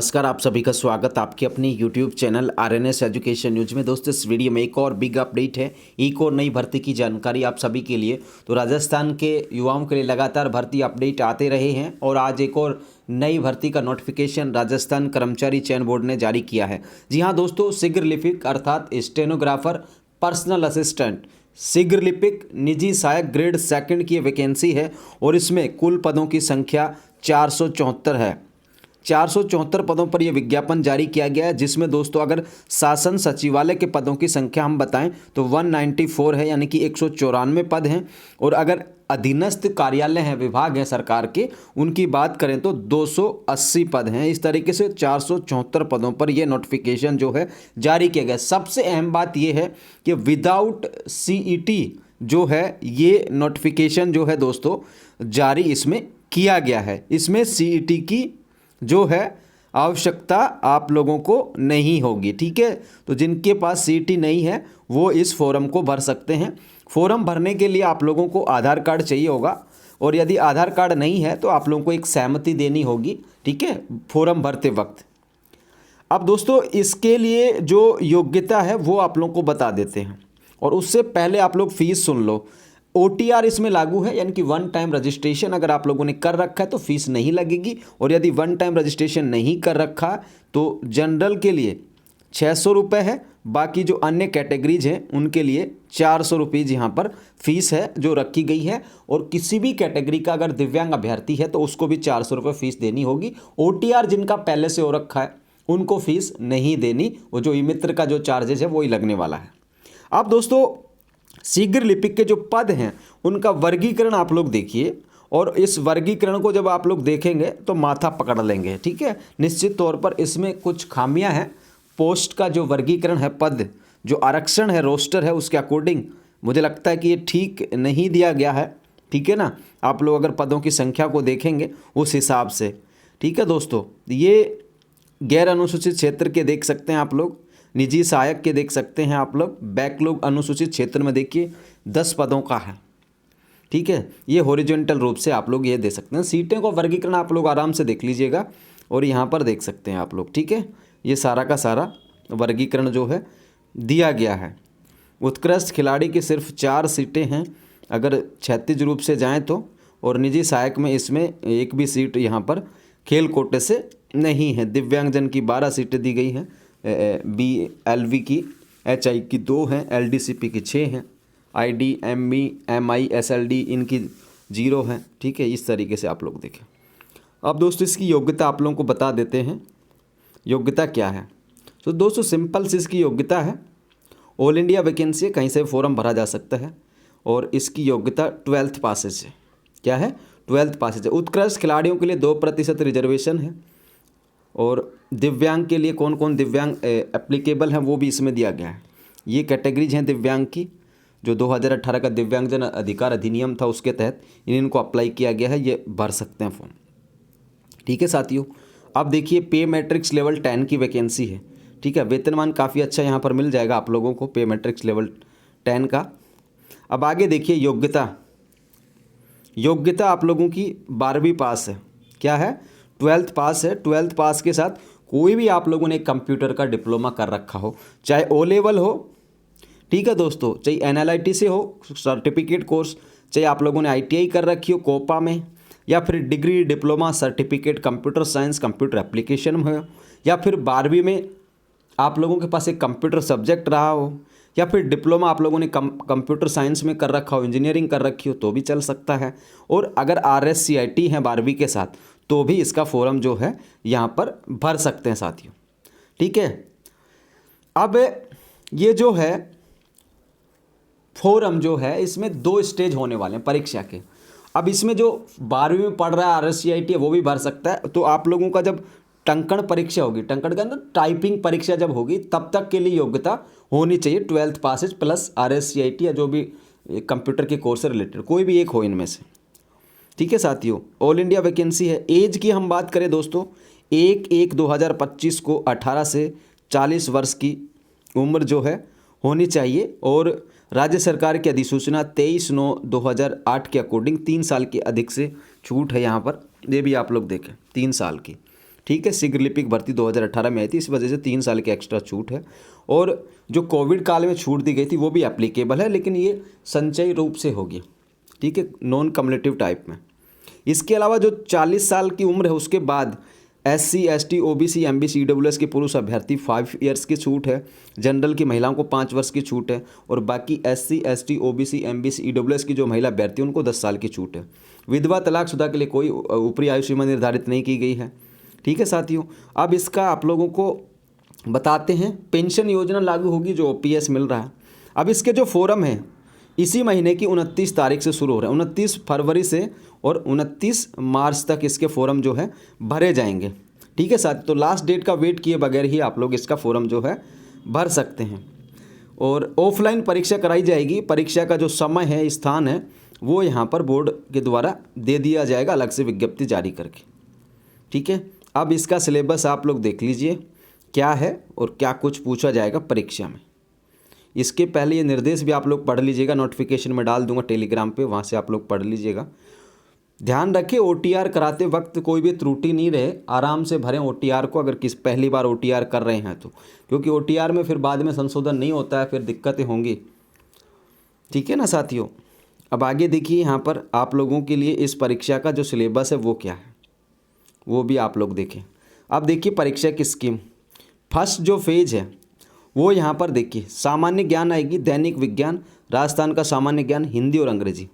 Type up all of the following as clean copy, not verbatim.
नमस्कार, आप सभी का स्वागत आपके अपने YouTube channel RNS education news में। दोस्तों, इस वीडियो में एक और बिग अपडेट है, एक और नई भर्ती की जानकारी आप सभी के लिए। तो राजस्थान के युवाओं के लिए लगातार भर्ती अपडेट आते रहे हैं और आज एक और नई भर्ती का नोटिफिकेशन राजस्थान कर्मचारी चयन बोर्ड ने जारी किया है। जी हाँ दोस्तों, शीघ्र लिपिक अर्थात स्टेनोग्राफर, पर्सनल असिस्टेंट, शीघ्र लिपिक, निजी सहायक ग्रेड सेकंड की वैकेंसी है और इसमें कुल पदों की संख्या 474 है। 474 पदों पर यह विज्ञापन जारी किया गया है, जिसमें दोस्तों अगर शासन सचिवालय के पदों की संख्या हम बताएं तो 194 है, यानी कि 194 पद हैं। और अगर अधीनस्थ कार्यालय हैं, विभाग हैं सरकार के, उनकी बात करें तो 280 पद हैं। इस तरीके से 474 पदों पर यह नोटिफिकेशन जो है जारी किया गया। सबसे अहम बात यह है कि विदाउट सीईटी जो है ये नोटिफिकेशन जो है दोस्तों जारी इसमें किया गया है। इसमें सीईटी की जो है आवश्यकता आप लोगों को नहीं होगी, ठीक है। तो जिनके पास सीईटी नहीं है वो इस फॉर्म को भर सकते हैं। फॉर्म भरने के लिए आप लोगों को आधार कार्ड चाहिए होगा और यदि आधार कार्ड नहीं है तो आप लोगों को एक सहमति देनी होगी, ठीक है, फॉर्म भरते वक्त। अब दोस्तों इसके लिए जो योग्यता है वो आप लोगों को बता देते हैं और उससे पहले आप लोग फीस सुन लो। OTR इसमें लागू है, यानी कि वन टाइम रजिस्ट्रेशन अगर आप लोगों ने कर रखा है तो फीस नहीं लगेगी, और यदि वन टाइम रजिस्ट्रेशन नहीं कर रखा तो जनरल के लिए 600 रुपये है, बाकी जो अन्य कैटेगरीज हैं उनके लिए 400 रुपीज़ यहाँ पर फीस है जो रखी गई है। और किसी भी कैटेगरी का अगर दिव्यांग अभ्यर्थी है तो उसको भी 400 रुपये फीस देनी होगी। OTR जिनका पहले से हो रखा है उनको फीस नहीं देनी, वो जो ई मित्र का जो चार्जेस है वही लगने वाला है। अब दोस्तों शीघ्र लिपिक के जो पद हैं उनका वर्गीकरण आप लोग देखिए, और इस वर्गीकरण को जब आप लोग देखेंगे तो माथा पकड़ लेंगे, ठीक है। निश्चित तौर पर इसमें कुछ खामियां हैं। पोस्ट का जो वर्गीकरण है, पद जो आरक्षण है, रोस्टर है, उसके अकॉर्डिंग मुझे लगता है कि ये ठीक नहीं दिया गया है, ठीक है ना। आप लोग अगर पदों की संख्या को देखेंगे उस हिसाब से, ठीक है दोस्तों। ये गैर अनुसूचित क्षेत्र के देख सकते हैं आप लोग, निजी सहायक के देख सकते हैं आप लोग, बैकलॉग अनुसूचित क्षेत्र में देखिए 10 पदों का है, ठीक है। ये हॉरिजॉन्टल रूप से आप लोग ये दे सकते हैं। सीटें को वर्गीकरण आप लोग आराम से देख लीजिएगा और यहाँ पर देख सकते हैं आप लोग, ठीक है। ये सारा का सारा वर्गीकरण जो है दिया गया है। उत्कृष्ट खिलाड़ी की सिर्फ 4 सीटें हैं अगर क्षैतिज रूप से जाएँ तो, और निजी सहायक में इसमें एक भी सीट यहाँ पर खेल कोटे से नहीं है। दिव्यांगजन की 12 सीटें दी गई हैं, BLV की, HI की 2 हैं, LDCP की 6 हैं, ID, ME, MI, SLD इनकी 0 हैं, ठीक है। इस तरीके से आप लोग देखें। अब दोस्तों इसकी योग्यता आप लोगों को बता देते हैं। योग्यता क्या है? तो दोस्तों सिंपल सी इसकी योग्यता है, ऑल इंडिया वैकेंसी है, कहीं से फॉर्म भरा जा सकता है, और इसकी योग्यता 12th पासेज है। क्या है? 12th पासेज है। उत्कृष्ट खिलाड़ियों के लिए 2% रिजर्वेशन है, और दिव्यांग के लिए कौन कौन दिव्यांग एप्लीकेबल हैं वो भी इसमें दिया गया है। ये कैटेगरीज हैं दिव्यांग की, जो 2018 का दिव्यांगजन अधिकार अधिनियम था उसके तहत इनको अप्लाई किया गया है, ये भर सकते हैं फॉर्म, ठीक है साथियों। अब देखिए पे मैट्रिक्स लेवल 10 की वैकेंसी है, ठीक है। वेतनमान काफ़ी अच्छा यहाँ पर मिल जाएगा आप लोगों को पे मैट्रिक्स लेवल 10 का। अब आगे देखिए योग्यता आप लोगों की 12वीं पास है। क्या है? 12th पास है। 12th पास के साथ कोई भी आप लोगों ने कंप्यूटर का डिप्लोमा कर रखा हो, चाहे O लेवल हो, ठीक है दोस्तों, चाहे NLIT से हो सर्टिफिकेट कोर्स, चाहे आप लोगों ने ITI कर रखी हो कोपा में, या फिर degree diploma certificate computer science computer application में हो, या फिर 12वीं में आप लोगों के पास एक कंप्यूटर सब्जेक्ट रहा हो, या फिर डिप्लोमा आप लोगों ने कंप्यूटर साइंस में कर रखा हो, इंजीनियरिंग कर रखी हो तो भी चल सकता है। और अगर RSCIT है 12वीं के साथ तो भी इसका फॉर्म जो है यहाँ पर भर सकते हैं साथियों, ठीक है। अब ये जो है फॉर्म जो है इसमें 2 स्टेज होने वाले हैं परीक्षा के। अब इसमें जो 12वीं में पढ़ रहा है RSCIT है वो भी भर सकता है। तो आप लोगों का जब टंकण परीक्षा होगी, टंकण के अंदर टाइपिंग परीक्षा जब होगी, तब तक के लिए योग्यता होनी चाहिए 12th पासेज प्लस RSCIT या जो भी कंप्यूटर के कोर्स से रिलेटेड कोई भी एक हो इनमें से, ठीक है साथियों। ऑल इंडिया वैकेंसी है। एज की हम बात करें दोस्तों, 1/1/2025 को 18 से 40 वर्ष की उम्र जो है होनी चाहिए, और राज्य सरकार की अधिसूचना 23/9/2008 के अकॉर्डिंग 3 साल के अधिक से छूट है यहाँ पर, ये भी आप लोग देखें 3 साल की, ठीक है। शीघ्र लिपिक भर्ती 2018 में आई थी, इस वजह से 3 साल की एक्स्ट्रा छूट है। और जो कोविड काल में छूट दी गई थी वो भी एप्लीकेबल है, लेकिन ये संचयी रूप से होगी, ठीक है, नॉन कम्युलेटिव टाइप में। इसके अलावा जो 40 साल की उम्र है उसके बाद SC ST OBC MBC EWS के पुरुष अभ्यर्थी 5 ईयर्स की छूट है। जनरल की महिलाओं को 5 वर्ष की छूट है। और बाकी SC ST OBC MBC EWS की जो महिला अभ्यर्थी उनको 10 साल की छूट है। विधवा तलाकशुदा के लिए कोई ऊपरी आयु सीमा निर्धारित नहीं की गई है, ठीक है साथियों। अब इसका आप लोगों को बताते हैं, पेंशन योजना लागू होगी जो OPS मिल रहा है। अब इसके जो फोरम है इसी महीने की 29 तारीख से शुरू हो रहा है, 29 फरवरी से और 29 मार्च तक इसके फॉर्म जो है भरे जाएंगे, ठीक है साथ। तो लास्ट डेट का वेट किए बगैर ही आप लोग इसका फॉर्म जो है भर सकते हैं। और ऑफलाइन परीक्षा कराई जाएगी। परीक्षा का जो समय है, स्थान है, वो यहाँ पर बोर्ड के द्वारा दे दिया जाएगा अलग से विज्ञप्ति जारी करके, ठीक है। अब इसका सिलेबस आप लोग देख लीजिए क्या है और क्या कुछ पूछा जाएगा परीक्षा में। इसके पहले ये निर्देश भी आप लोग पढ़ लीजिएगा, नोटिफिकेशन में डाल दूंगा टेलीग्राम पे, वहाँ से आप लोग पढ़ लीजिएगा। ध्यान रखें OTR कराते वक्त कोई भी त्रुटि नहीं रहे, आराम से भरें OTR को, अगर किस पहली बार OTR कर रहे हैं तो, क्योंकि OTR में फिर बाद में संशोधन नहीं होता है, फिर दिक्कतें होंगी, ठीक है ना साथियों। अब आगे देखिए यहाँ पर आप लोगों के लिए इस परीक्षा का जो सिलेबस है वो क्या है वो भी आप लोग देखें। अब देखिए परीक्षा की स्कीम, फर्स्ट जो फेज है वो यहाँ पर देखिए, सामान्य ज्ञान आएगी, दैनिक विज्ञान, राजस्थान का सामान्य ज्ञान, हिंदी और अंग्रेजी।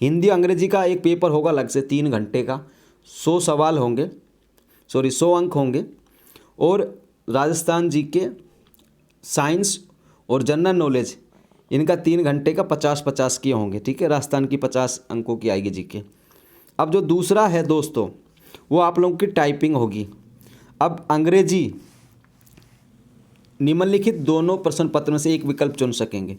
हिंदी अंग्रेजी का एक पेपर होगा अलग से 3 घंटे का, 100 सवाल होंगे, 100 अंक होंगे। और राजस्थान GK, साइंस और जनरल नॉलेज, इनका 3 घंटे का 50-50 के होंगे, ठीक है। राजस्थान की 50 अंकों की आएगी GK। अब जो दूसरा है दोस्तों वो आप लोगों की टाइपिंग होगी। अब अंग्रेजी निम्नलिखित दोनों प्रश्न पत्र में से एक विकल्प चुन सकेंगे,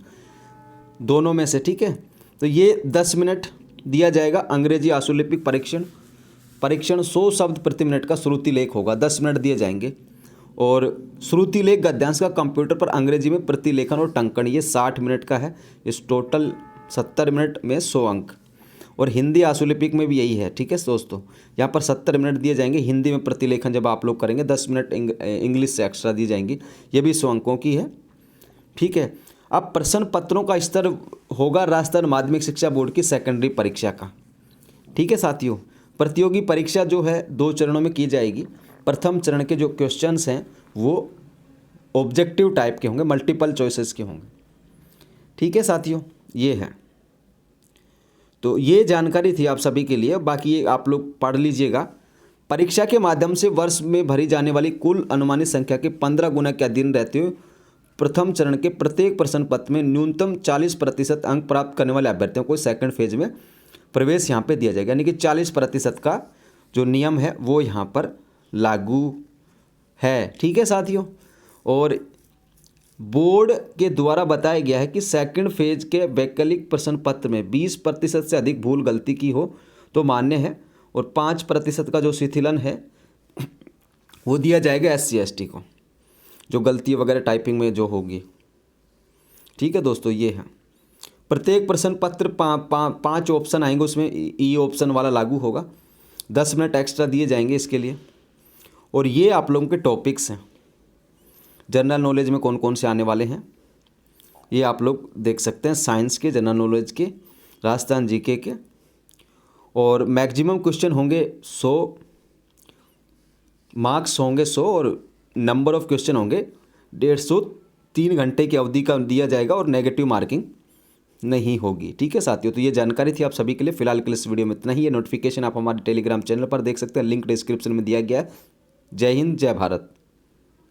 दोनों में से, ठीक है। तो ये 10 मिनट दिया जाएगा। अंग्रेजी आशुलिपिक परीक्षण 100 शब्द प्रति मिनट का श्रुति लेख होगा, 10 मिनट दिए जाएंगे। और श्रुति लेख गद्यांश का कंप्यूटर पर अंग्रेजी में प्रतिलेखन और टंकन, ये 60 मिनट का है। इस टोटल 70 मिनट में 100 अंक। और हिंदी आशुलिपिक में भी यही है, ठीक है दोस्तों। यहाँ पर 70 मिनट दिए जाएंगे। हिंदी में प्रतिलेखन जब आप लोग करेंगे 10 मिनट इंग्लिश से एक्स्ट्रा दी जाएंगी, ये भी 100 अंकों की है, ठीक है। अब प्रश्न पत्रों का स्तर होगा राजस्थान माध्यमिक शिक्षा बोर्ड की सेकेंडरी परीक्षा का, ठीक है साथियों। प्रतियोगी परीक्षा जो है 2 चरणों में की जाएगी। प्रथम चरण के जो क्वेश्चंस हैं वो ऑब्जेक्टिव टाइप के होंगे, मल्टीपल चॉइसेस के होंगे, ठीक है साथियों। ये है, तो ये जानकारी थी आप सभी के लिए। बाकी ये आप लोग पढ़ लीजिएगा। परीक्षा के माध्यम से वर्ष में भरी जाने वाली कुल अनुमानित संख्या के 15 गुना के अधीन रहते हुए प्रथम चरण के प्रत्येक प्रश्न पत्र में न्यूनतम 40% अंक प्राप्त करने वाले अभ्यर्थियों को सेकंड फेज में प्रवेश यहाँ पे दिया जाएगा। यानी कि 40% का जो नियम है वो यहाँ पर लागू है, ठीक है साथियों। और बोर्ड के द्वारा बताया गया है कि सेकंड फेज के वैकल्पिक प्रश्न पत्र में 20% से अधिक भूल गलती की हो तो मान्य है। और 5% का जो शिथिलन है वो दिया जाएगा SC ST को, जो गलती वगैरह टाइपिंग में जो होगी, ठीक है दोस्तों। ये है प्रत्येक प्रश्न पत्र 5 ऑप्शन आएंगे, उसमें E ऑप्शन वाला लागू होगा। 10 मिनट एक्स्ट्रा दिए जाएंगे इसके लिए। और ये आप लोगों के टॉपिक्स हैं, जनरल नॉलेज में कौन कौन से आने वाले हैं ये आप लोग देख सकते हैं। साइंस के, जनरल नॉलेज के, राजस्थान GK के। और मैक्सिमम क्वेश्चन होंगे 100, मार्क्स होंगे 100 और नंबर ऑफ क्वेश्चन होंगे 150। 3 घंटे की अवधि का दिया जाएगा और नेगेटिव मार्किंग नहीं होगी, ठीक है साथियों। तो ये जानकारी थी आप सभी के लिए। फिलहाल के लिए इस वीडियो में इतना ही है। नोटिफिकेशन आप हमारे टेलीग्राम चैनल पर देख सकते हैं, लिंक डिस्क्रिप्शन में दिया गया है। जय हिंद, जय भारत।